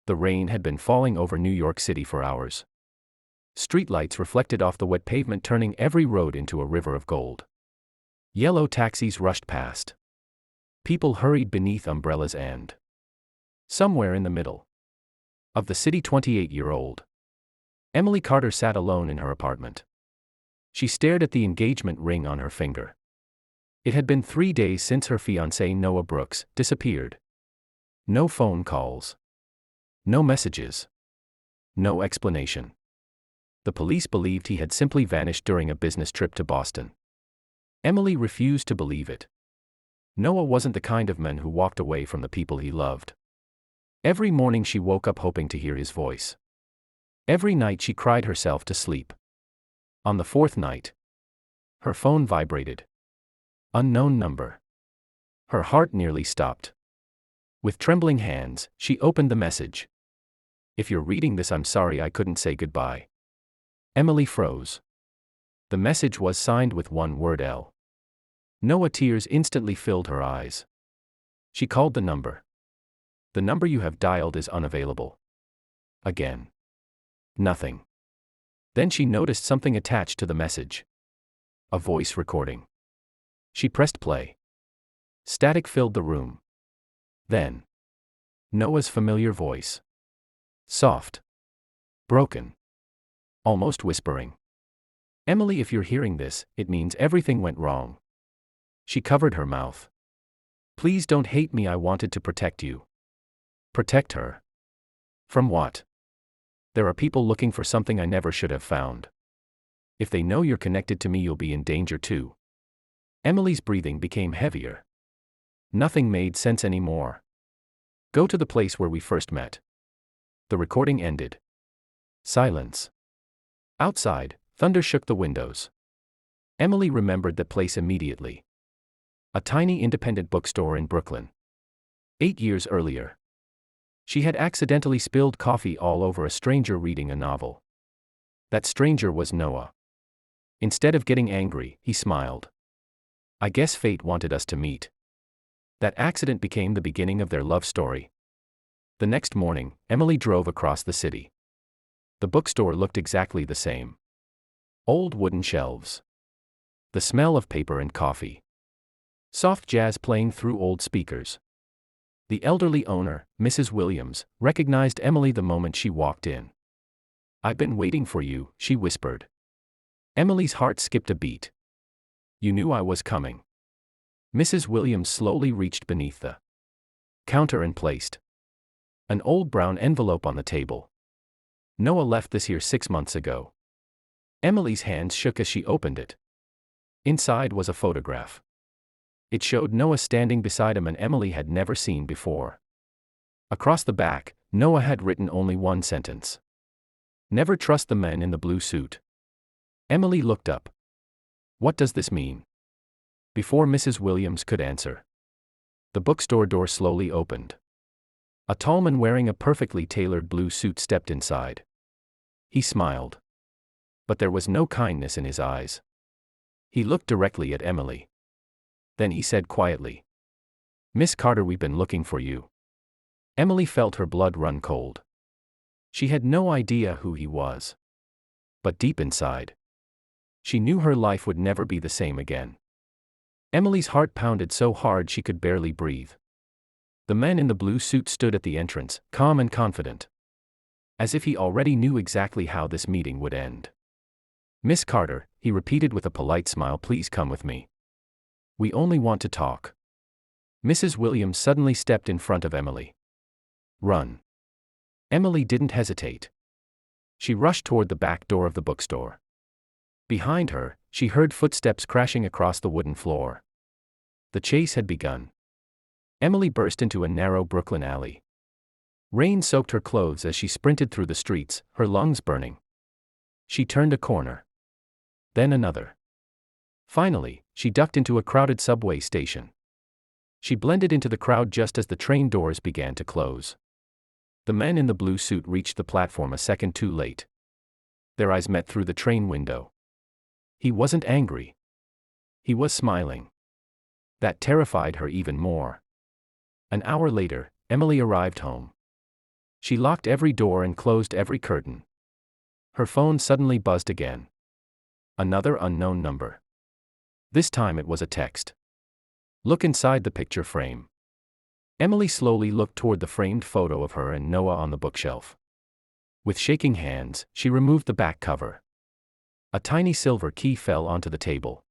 The rain had been falling over New York City for hours. Streetlights reflected off the wet pavement, turning every road into a river of gold. Yellow taxis rushed past. People hurried beneath umbrellas and, somewhere in the middle of the city, 28-year-old Emily Carter sat alone in her apartment. She stared at the engagement ring on her finger. It had been 3 days since her fiancé Noah Brooks disappeared. No phone calls. No messages. No explanation. The police believed he had simply vanished during a business trip to Boston. Emily refused to believe it. Noah wasn't the kind of man who walked away from the people he loved. Every morning she woke up hoping to hear his voice. Every night she cried herself to sleep. On the fourth night, her phone vibrated. Unknown number. Her heart nearly stopped. With trembling hands, she opened the message. "If you're reading this, I'm sorry I couldn't say goodbye." Emily froze. The message was signed with one word, L. Noah. Tears instantly filled her eyes. She called the number. "The number you have dialed is unavailable." Again. Nothing. Then she noticed something attached to the message. A voice recording. She pressed play. Static filled the room. Then, Noah's familiar voice. Soft. Broken. Almost whispering. "Emily, if you're hearing this, it means everything went wrong." She covered her mouth. "Please don't hate me, I wanted to protect you." Protect her? From what? "There are people looking for something I never should have found. If they know you're connected to me, you'll be in danger too." Emily's breathing became heavier. Nothing made sense anymore. "Go to the place where we first met." The recording ended. Silence. Outside, thunder shook the windows. Emily remembered the place immediately. A tiny independent bookstore in Brooklyn. 8 years earlier, she had accidentally spilled coffee all over a stranger reading a novel. That stranger was Noah. Instead of getting angry, he smiled. "I guess fate wanted us to meet." That accident became the beginning of their love story. The next morning, Emily drove across the city. The bookstore looked exactly the same. Old wooden shelves. The smell of paper and coffee. Soft jazz playing through old speakers. The elderly owner, Mrs. Williams, recognized Emily the moment she walked in. "I've been waiting for you," she whispered. Emily's heart skipped a beat. "You knew I was coming." Mrs. Williams slowly reached beneath the counter and placed an old brown envelope on the table. "Noah left this here 6 months ago." Emily's hands shook as she opened it. Inside was a photograph. It showed Noah standing beside a man Emily had never seen before. Across the back, Noah had written only one sentence. "Never trust the man in the blue suit." Emily looked up. "What does this mean?" Before Mrs. Williams could answer, the bookstore door slowly opened. A tall man wearing a perfectly tailored blue suit stepped inside. He smiled. But there was no kindness in his eyes. He looked directly at Emily. Then he said quietly, "Miss Carter, we've been looking for you." Emily felt her blood run cold. She had no idea who he was. But deep inside, she knew her life would never be the same again. Emily's heart pounded so hard she could barely breathe. The man in the blue suit stood at the entrance, calm and confident. As if he already knew exactly how this meeting would end. "Miss Carter," he repeated with a polite smile, "please come with me. We only want to talk." Mrs. Williams suddenly stepped in front of Emily. "Run." Emily didn't hesitate. She rushed toward the back door of the bookstore. Behind her, she heard footsteps crashing across the wooden floor. The chase had begun. Emily burst into a narrow Brooklyn alley. Rain soaked her clothes as she sprinted through the streets, her lungs burning. She turned a corner. Then another. Finally, she ducked into a crowded subway station. She blended into the crowd just as the train doors began to close. The man in the blue suit reached the platform a second too late. Their eyes met through the train window. He wasn't angry. He was smiling. That terrified her even more. An hour later, Emily arrived home. She locked every door and closed every curtain. Her phone suddenly buzzed again. Another unknown number. This time it was a text. Look inside the picture frame. Emily slowly looked toward the framed photo of her and Noah on the bookshelf. With shaking hands, she removed the back cover. A tiny silver key fell onto the table.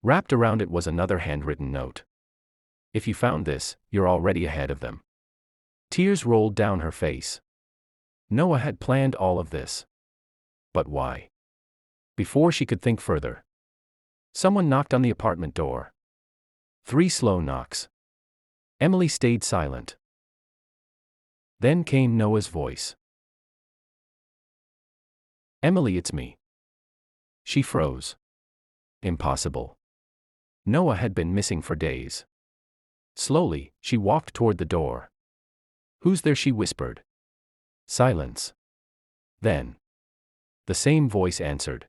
Wrapped around it was another handwritten note. If you found this, you're already ahead of them. Tears rolled down her face. Noah had planned all of this. But why? Before she could think further, someone knocked on the apartment door. 3 slow knocks. Emily stayed silent. Then came Noah's voice. Emily, it's me. She froze. Impossible. Noah had been missing for days. Slowly, she walked toward the door. Who's there? She whispered. Silence. Then, the same voice answered.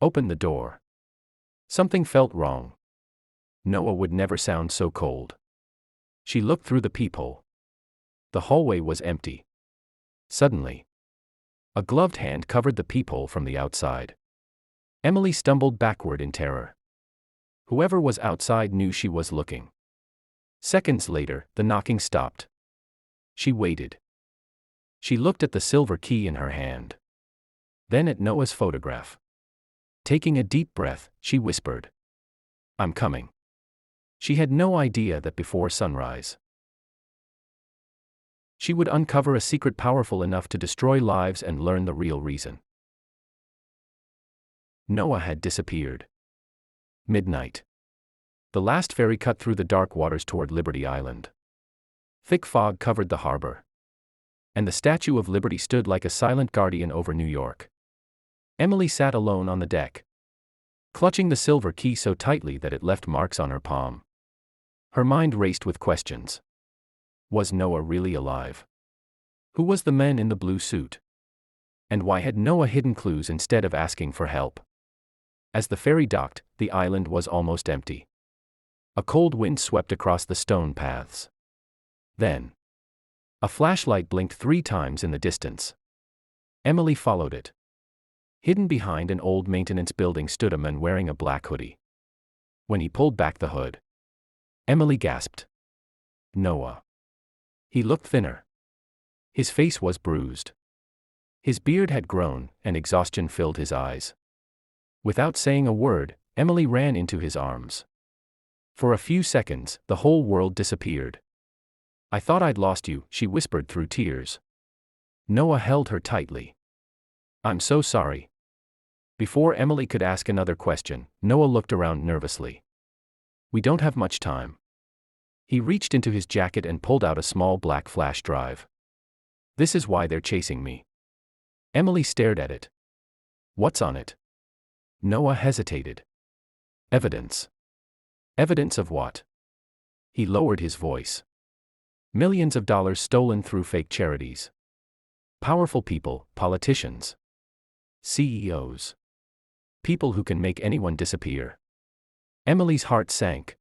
Open the door. Something felt wrong. Noah would never sound so cold. She looked through the peephole. The hallway was empty. Suddenly, a gloved hand covered the peephole from the outside. Emily stumbled backward in terror. Whoever was outside knew she was looking. Seconds later, the knocking stopped. She waited. She looked at the silver key in her hand. Then at Noah's photograph. Taking a deep breath, she whispered, I'm coming. She had no idea that before sunrise, she would uncover a secret powerful enough to destroy lives and learn the real reason. Noah had disappeared. Midnight. The last ferry cut through the dark waters toward Liberty Island. Thick fog covered the harbor. And the Statue of Liberty stood like a silent guardian over New York. Emily sat alone on the deck, clutching the silver key so tightly that it left marks on her palm. Her mind raced with questions. Was Noah really alive? Who was the man in the blue suit? And why had Noah hidden clues instead of asking for help? As the ferry docked, the island was almost empty. A cold wind swept across the stone paths. Then, a flashlight blinked 3 times in the distance. Emily followed it. Hidden behind an old maintenance building stood a man wearing a black hoodie. When he pulled back the hood, Emily gasped. Noah. He looked thinner. His face was bruised. His beard had grown, and exhaustion filled his eyes. Without saying a word, Emily ran into his arms. For a few seconds, the whole world disappeared. I thought I'd lost you, she whispered through tears. Noah held her tightly. I'm so sorry. Before Emily could ask another question, Noah looked around nervously. We don't have much time. He reached into his jacket and pulled out a small black flash drive. This is why they're chasing me. Emily stared at it. What's on it? Noah hesitated. Evidence. Evidence of what? He lowered his voice. Millions of dollars stolen through fake charities. Powerful people, politicians, CEOs. People who can make anyone disappear. Emily's heart sank.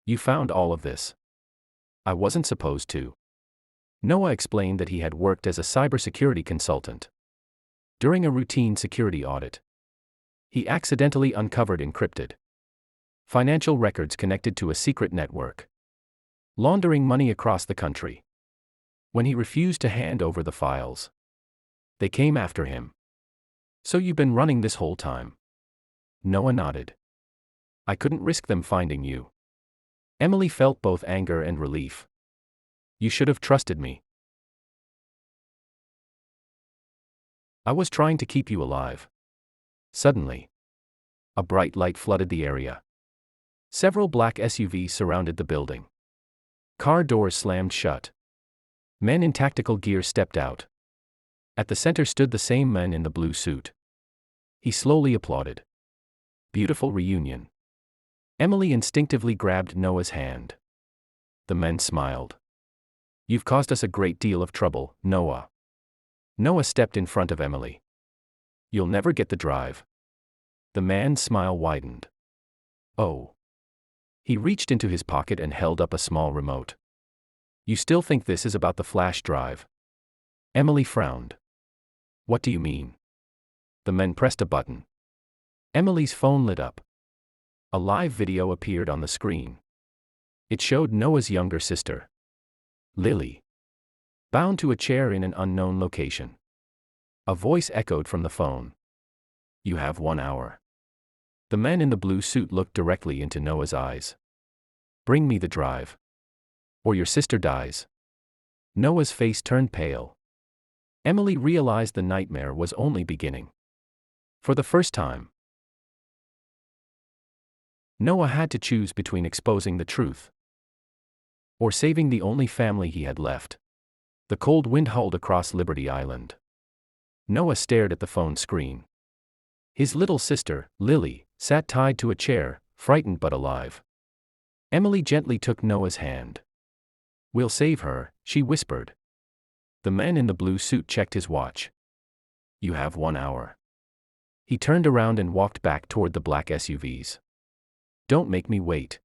You found all of this. I wasn't supposed to. Noah explained that he had worked as a cybersecurity consultant. During a routine security audit, he accidentally uncovered encrypted financial records connected to a secret network, laundering money across the country. When he refused to hand over the files, they came after him. So you've been running this whole time? Noah nodded. I couldn't risk them finding you. Emily felt both anger and relief. You should have trusted me. I was trying to keep you alive. Suddenly, a bright light flooded the area. Several black SUVs surrounded the building. Car doors slammed shut. Men in tactical gear stepped out. At the center stood the same man in the blue suit. He slowly applauded. Beautiful reunion. Emily instinctively grabbed Noah's hand. The men smiled. You've caused us a great deal of trouble, Noah. Noah stepped in front of Emily. You'll never get the drive. The man's smile widened. Oh. He reached into his pocket and held up a small remote. You still think this is about the flash drive? Emily frowned. What do you mean? The men pressed a button. Emily's phone lit up. A live video appeared on the screen. It showed Noah's younger sister, Lily, bound to a chair in an unknown location. A voice echoed from the phone. You have 1 hour. The man in the blue suit looked directly into Noah's eyes. Bring me the drive. Or your sister dies. Noah's face turned pale. Emily realized the nightmare was only beginning. For the first time, Noah had to choose between exposing the truth or saving the only family he had left. The cold wind howled across Liberty Island. Noah stared at the phone screen. His little sister, Lily, sat tied to a chair, frightened but alive. Emily gently took Noah's hand. We'll save her, she whispered. The man in the blue suit checked his watch. You have 1 hour. He turned around and walked back toward the black SUVs. Don't make me wait.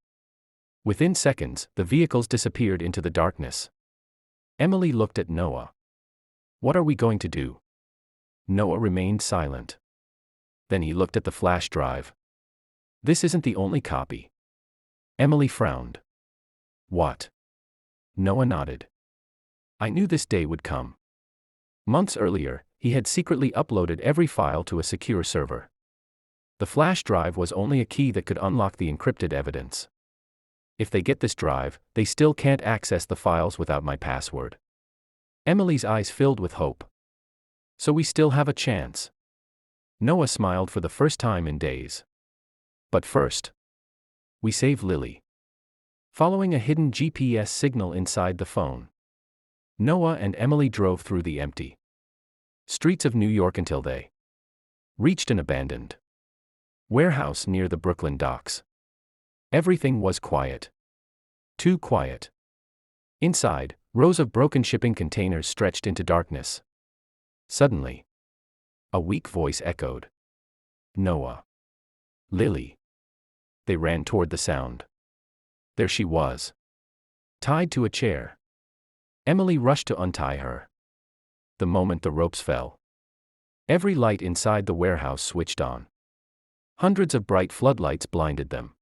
Within seconds, the vehicles disappeared into the darkness. Emily looked at Noah. What are we going to do? Noah remained silent. Then he looked at the flash drive. This isn't the only copy. Emily frowned. What? Noah nodded. I knew this day would come. Months earlier, he had secretly uploaded every file to a secure server. The flash drive was only a key that could unlock the encrypted evidence. If they get this drive, they still can't access the files without my password. Emily's eyes filled with hope. So we still have a chance. Noah smiled for the first time in days. But first, we save Lily. Following a hidden GPS signal inside the phone, Noah and Emily drove through the empty streets of New York until they reached an abandoned warehouse near the Brooklyn docks. Everything was quiet. Too quiet. Inside, rows of broken shipping containers stretched into darkness. Suddenly, a weak voice echoed. Noah. Lily. They ran toward the sound. There she was, tied to a chair. Emily rushed to untie her. The moment the ropes fell, every light inside the warehouse switched on. Hundreds of bright floodlights blinded them.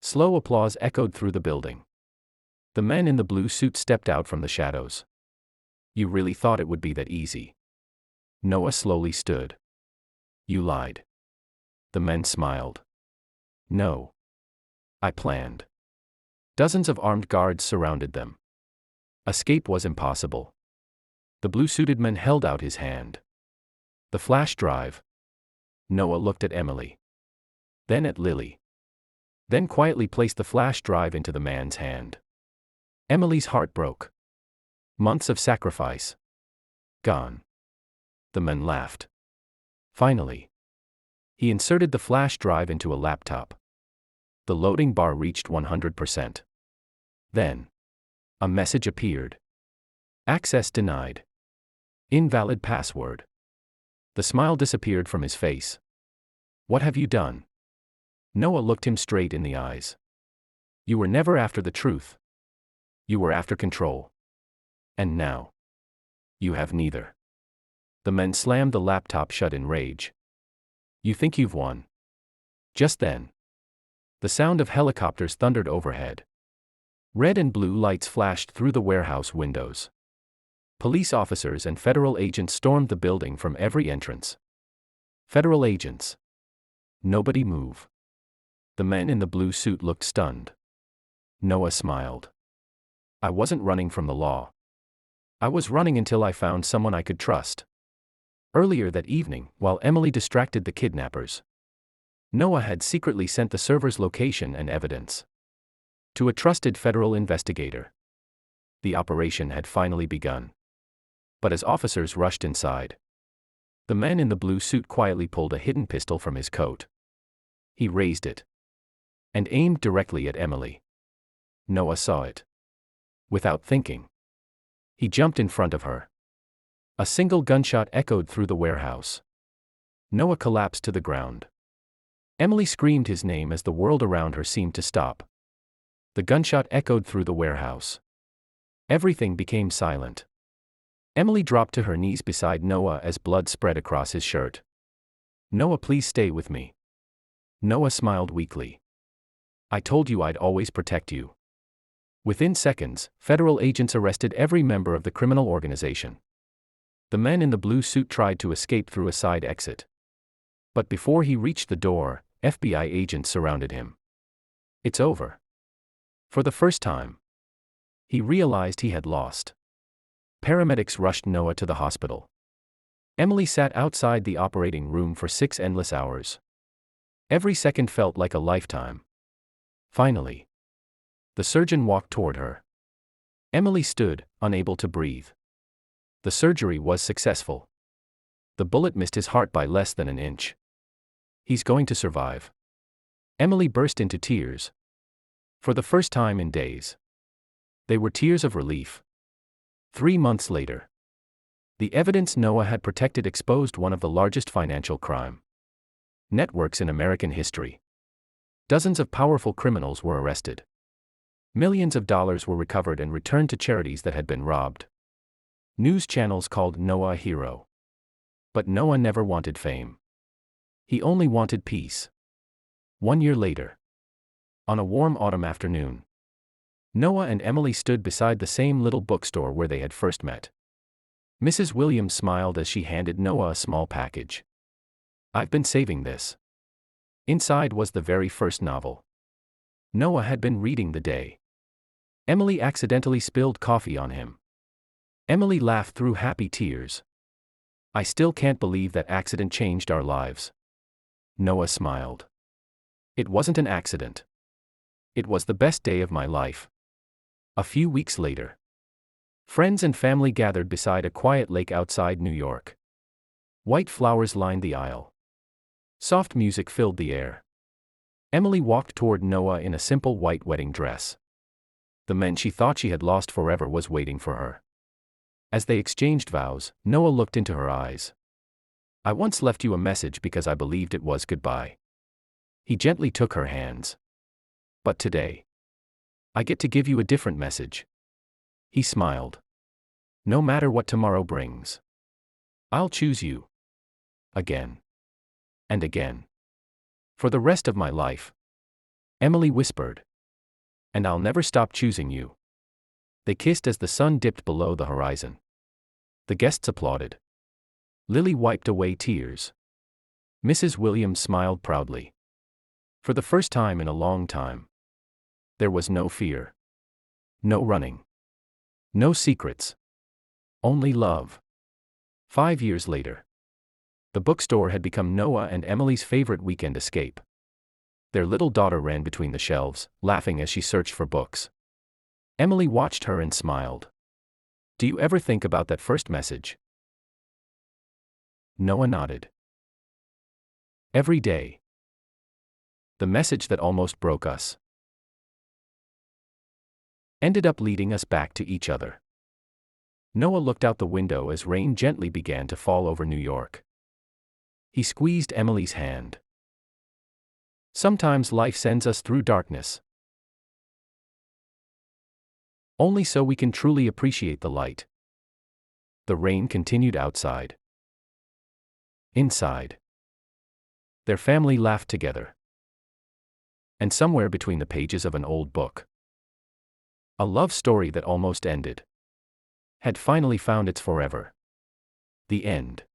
Slow applause echoed through the building. The men in the blue suit stepped out from the shadows. You really thought it would be that easy? Noah slowly stood. You lied. The men smiled. No. I planned. Dozens of armed guards surrounded them. Escape was impossible. The blue-suited man held out his hand. The flash drive. Noah looked at Emily. Then at Lily. Then quietly placed the flash drive into the man's hand. Emily's heart broke. Months of sacrifice. Gone. The man laughed. Finally. He inserted the flash drive into a laptop. The loading bar reached 100%. Then, a message appeared. Access denied. Invalid password. The smile disappeared from his face. What have you done? Noah looked him straight in the eyes. You were never after the truth. You were after control. And now, you have neither. The man slammed the laptop shut in rage. You think you've won? Just then, the sound of helicopters thundered overhead. Red and blue lights flashed through the warehouse windows. Police officers and federal agents stormed the building from every entrance. Federal agents. Nobody move. The man in the blue suit looked stunned. Noah smiled. I wasn't running from the law. I was running until I found someone I could trust. Earlier that evening, while Emily distracted the kidnappers, Noah had secretly sent the server's location and evidence to a trusted federal investigator. The operation had finally begun. But as officers rushed inside, the man in the blue suit quietly pulled a hidden pistol from his coat. He raised it and aimed directly at Emily. Noah saw it. Without thinking, he jumped in front of her. A single gunshot echoed through the warehouse. Noah collapsed to the ground. Emily screamed his name as the world around her seemed to stop. The gunshot echoed through the warehouse. Everything became silent. Emily dropped to her knees beside Noah as blood spread across his shirt. "Noah, please stay with me." Noah smiled weakly. "I told you I'd always protect you." Within seconds, federal agents arrested every member of the criminal organization. The man in the blue suit tried to escape through a side exit. But before he reached the door, FBI agents surrounded him. "It's over." For the first time, he realized he had lost. Paramedics rushed Noah to the hospital. Emily sat outside the operating room for 6 endless hours. Every second felt like a lifetime. Finally, the surgeon walked toward her. Emily stood, unable to breathe. The surgery was successful. The bullet missed his heart by less than an inch. "He's going to survive." Emily burst into tears. For the first time in days. They were tears of relief. 3 months later, the evidence Noah had protected exposed one of the largest financial crime networks in American history. Dozens of powerful criminals were arrested. Millions of dollars were recovered and returned to charities that had been robbed. News channels called Noah a hero. But Noah never wanted fame. He only wanted peace. 1 year later, on a warm autumn afternoon, Noah and Emily stood beside the same little bookstore where they had first met. Mrs. Williams smiled as she handed Noah a small package. "I've been saving this." Inside was the very first novel Noah had been reading the day. Emily accidentally spilled coffee on him. Emily laughed through happy tears. "I still can't believe that accident changed our lives." Noah smiled. "It wasn't an accident. It was the best day of my life." A few weeks later, friends and family gathered beside a quiet lake outside New York. White flowers lined the aisle. Soft music filled the air. Emily walked toward Noah in a simple white wedding dress. The man she thought she had lost forever was waiting for her. As they exchanged vows, Noah looked into her eyes. "I once left you a message because I believed it was goodbye." He gently took her hands. "But today, I get to give you a different message." He smiled. "No matter what tomorrow brings, I'll choose you. Again. And again. For the rest of my life." Emily whispered. "And I'll never stop choosing you." They kissed as the sun dipped below the horizon. The guests applauded. Lily wiped away tears. Mrs. Williams smiled proudly. For the first time in a long time, there was no fear. No running. No secrets. Only love. 5 years later, the bookstore had become Noah and Emily's favorite weekend escape. Their little daughter ran between the shelves, laughing as she searched for books. Emily watched her and smiled. "Do you ever think about that first message?" Noah nodded. "Every day. The message that almost broke us ended up leading us back to each other." Noah looked out the window as rain gently began to fall over New York. He squeezed Emily's hand. "Sometimes life sends us through darkness, only so we can truly appreciate the light." The rain continued outside. Inside, their family laughed together. And somewhere between the pages of an old book, a love story that almost ended had finally found its forever. The end.